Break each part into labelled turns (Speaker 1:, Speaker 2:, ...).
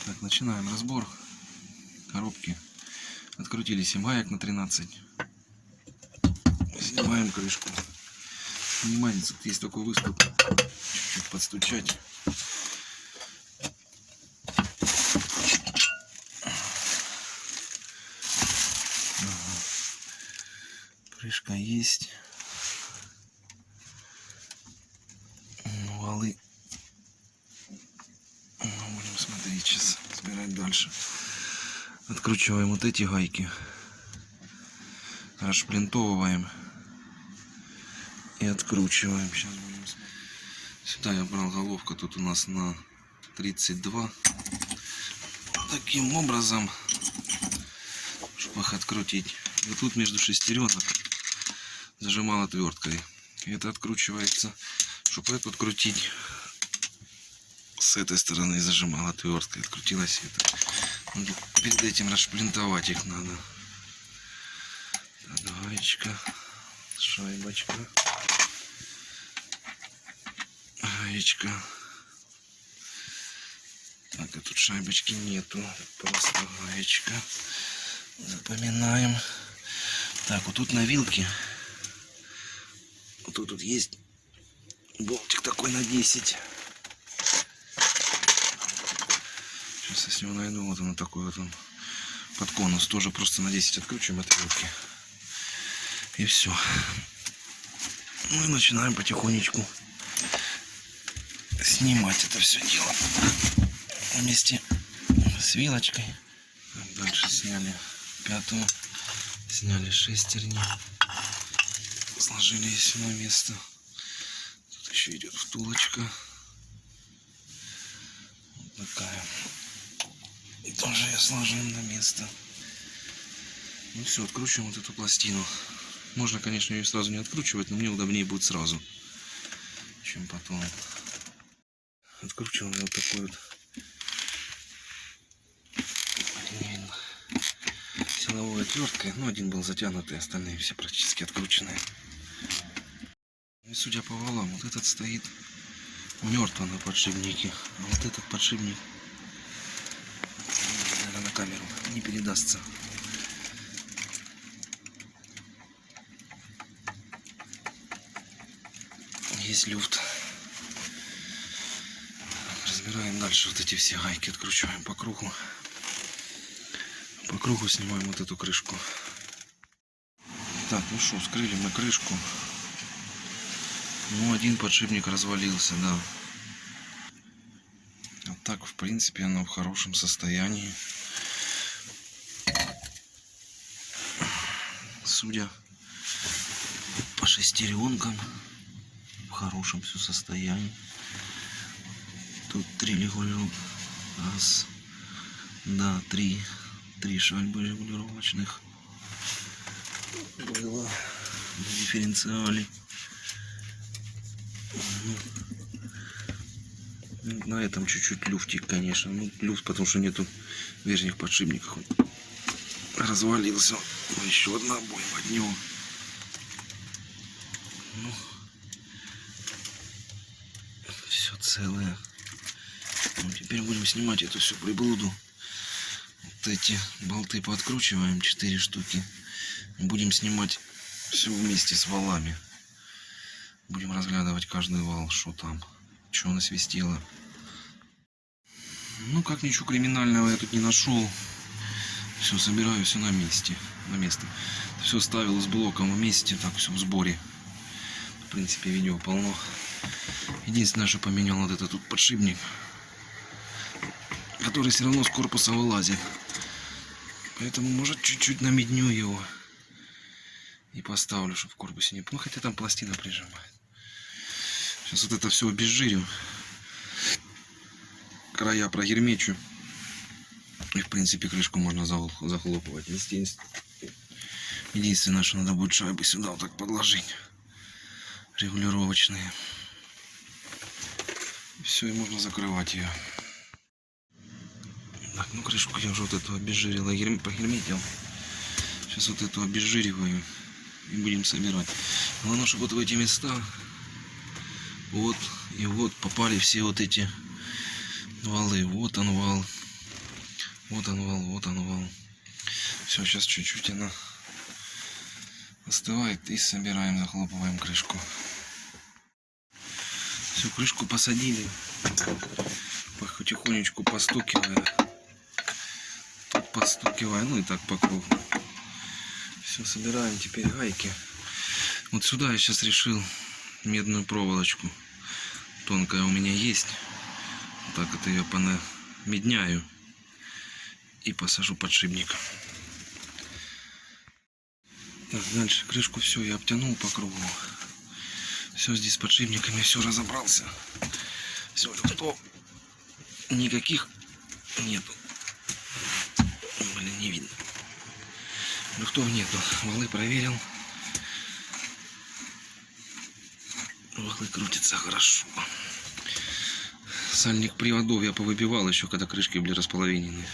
Speaker 1: Так, начинаем разбор коробки. Открутили 7 гаек на 13. Снимаем крышку. Внимание, тут есть такой выступ. Чуть-чуть подстучать. Ага. Крышка есть. Валы. Будем смотреть сейчас, собирать дальше. Откручиваем вот эти гайки. Расшплинтовываем. И откручиваем. Сейчас будем смотреть. Сюда я брал головка. Тут у нас на 32. Таким образом, чтобы их открутить. Вот тут между шестеренок зажимал отверткой. И это откручивается, чтобы это открутить. С этой стороны зажимал отверткой. Открутилась это. Перед этим расшплинтовать их надо. Так, гаечка, шайбочка, гаечка. Так, а тут шайбочки нету, просто гаечка. Запоминаем. Так, вот тут на вилке. Вот тут есть болтик такой на 10. Сейчас я с него найду. Вот он такой вот он. Под конус. Тоже просто на 10 откручиваем от вилки. И все. Ну и начинаем потихонечку снимать это все дело. Вместе с вилочкой. Дальше сняли пятую. Сняли шестерни. Сложили все на место. Тут еще идет втулочка. Вот такая. И тоже ее сложим на место. Ну все, откручиваем вот эту пластину. Можно, конечно, ее сразу не откручивать, но мне удобнее будет сразу, чем потом. Откручиваем вот такой вот силовой отверткой. Ну, один был затянутый, остальные все практически открученные. И судя по валам, вот этот стоит мертво на подшипнике. А вот этот подшипник, наверное, на камеру не передастся. Есть люфт. Разбираем дальше вот эти все гайки, откручиваем по кругу. По кругу снимаем вот эту крышку. Так, ну что, вскрыли мы крышку. Ну, один подшипник развалился, да. А так, в принципе, она в хорошем состоянии. Судя по шестеренкам, в хорошем все состоянии. Тут 3 регулировок. Раз, да, 3 шайбы регулировочных было на дифференциале. На этом чуть-чуть люфтик, конечно. Ну, люфт, потому что нету верхних подшипников. Развалился. Еще одна обойма от него. Ну, все целое. Ну, теперь будем снимать эту всю приблуду. Вот эти болты подкручиваем, 4 штуки. Будем снимать все вместе с валами. Будем разглядывать каждый вал, что там, что насвистело. Ну, как ничего криминального я тут не нашел. Все, собираю все на месте. На место. Все ставил с блоком вместе, так все в сборе. В принципе, видео полно. Единственное, что поменял вот этот тут подшипник, который все равно с корпуса вылазит. Поэтому, может, чуть-чуть намедню его и поставлю, чтобы в корпусе не... Ну, хотя там пластина прижимает. Сейчас вот это все обезжирю. Края прогермечу. И, в принципе, крышку можно захлопывать. Единственное, что надо будет шайбы сюда вот так подложить. Регулировочные. Все, и можно закрывать ее. Так, ну крышку я уже вот эту обезжирил, погерметил. Сейчас вот эту обезжириваю и будем собирать. Главное, чтобы вот в эти места вот и вот попали все вот эти валы. Вот он вал. Вот он вал, вот он вал. Все, сейчас чуть-чуть она остывает и собираем, захлопываем крышку. Все, крышку посадили. Потихонечку постукивая. Тут постукивая, ну и так по кругу. Все, собираем теперь гайки. Вот сюда я сейчас решил медную проволочку. Тонкая у меня есть. Так это я понамедняю и посажу подшипник. Так, дальше крышку все я обтянул по кругу. Все здесь с подшипниками, все разобрался. Все, люфтов никаких нету. Блин, не видно. Люфтов нету. Валы проверил. Валы крутятся хорошо. Сальник приводов я повыбивал еще, когда крышки были располовинены.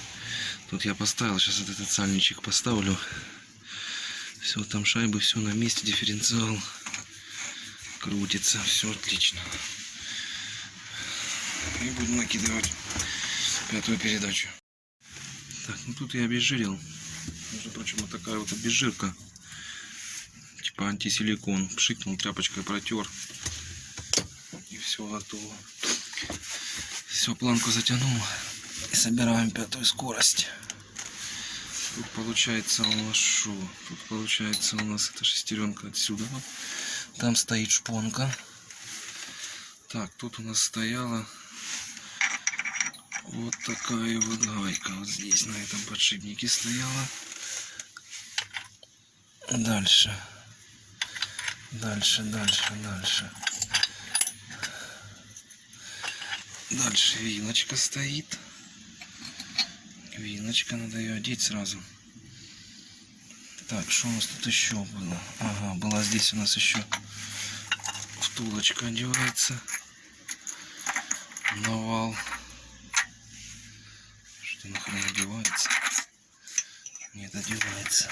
Speaker 1: Тут я поставил, сейчас вот этот сальничек поставлю. Все, там шайбы, все на месте, дифференциал крутится, все отлично. И буду накидывать пятую передачу. Так, ну тут я обезжирил. Между прочим, вот такая вот обезжирка. Типа антисиликон. Пшикнул, тряпочкой протер. И все готово. Все, планку затянул. И собираем пятую скорость. Тут получается у нас что? Тут получается у нас эта шестеренка отсюда. Там стоит шпонка. Так, тут у нас стояла вот такая вот гайка. Вот здесь на этом подшипнике стояла. Дальше. Дальше. Дальше вилочка стоит. Вилочка, надо ее одеть сразу. Так, что у нас тут еще было? Ага, была здесь у нас еще втулочка одевается. Навал. Что нахрен одевается? Нет, одевается.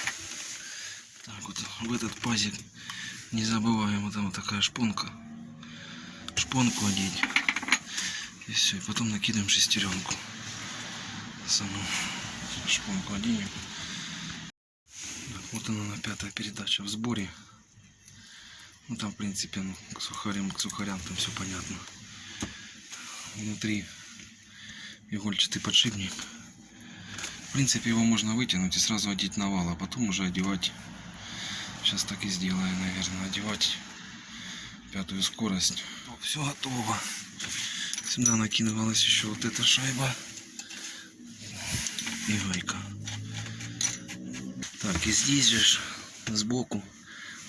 Speaker 1: Так, вот в этот пазик не забываем, вот там вот такая шпонка. Шпонку одеть. И все, и потом накидываем шестеренку. Саму шпонку оденем. Так, вот она, пятая передача в сборе. Ну там в принципе, ну, к сухарям там все понятно. Внутри игольчатый подшипник. В принципе его можно вытянуть и сразу одеть на вал, а потом уже одевать. Сейчас так и сделаю, наверное, одевать пятую скорость. Все готово. Сюда накидывалась еще вот эта шайба и гайка. Так, и здесь же сбоку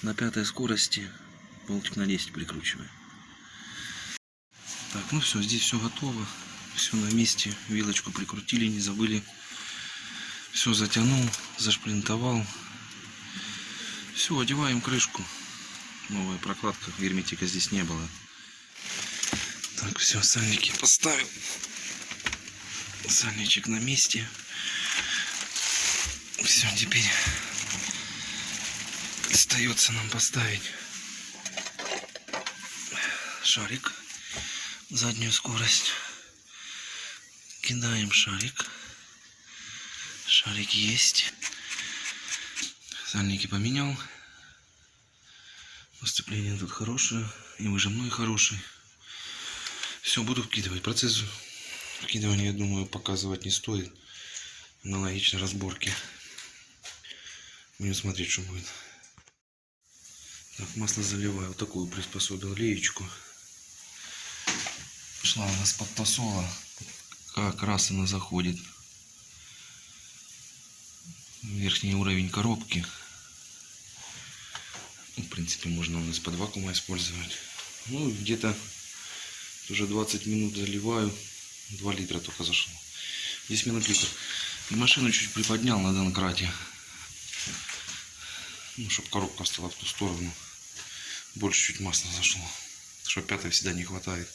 Speaker 1: на пятой скорости болтик на 10 прикручиваем. Так, ну все, здесь все готово. Все на месте. Вилочку прикрутили, не забыли. Все затянул, зашплинтовал. Все, одеваем крышку. Новая прокладка, герметика здесь не было. Так, все, сальники поставил. Сальничек на месте. Все, теперь остается нам поставить шарик. Заднюю скорость. Кидаем шарик. Шарик есть. Сальники поменял. Сцепление тут хорошее. И выжимной хороший. Все, буду вкидывать. Процесс вкидывания, я думаю, показывать не стоит. Аналогично разборке. Будем смотреть, что будет. Так, масло заливаю. Вот такую приспособил леечку. Шла у нас под тосола. Как раз она заходит в верхний уровень коробки. В принципе, можно у нас под вакуума использовать. Ну, где-то уже 20 минут заливаю. 2 литра только зашло. 10 минут литр. И машину чуть приподнял на донкрате. Ну, чтобы коробка стала в ту сторону. Больше чуть масла зашло. Что пятой всегда не хватает.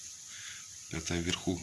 Speaker 1: Пятая вверху.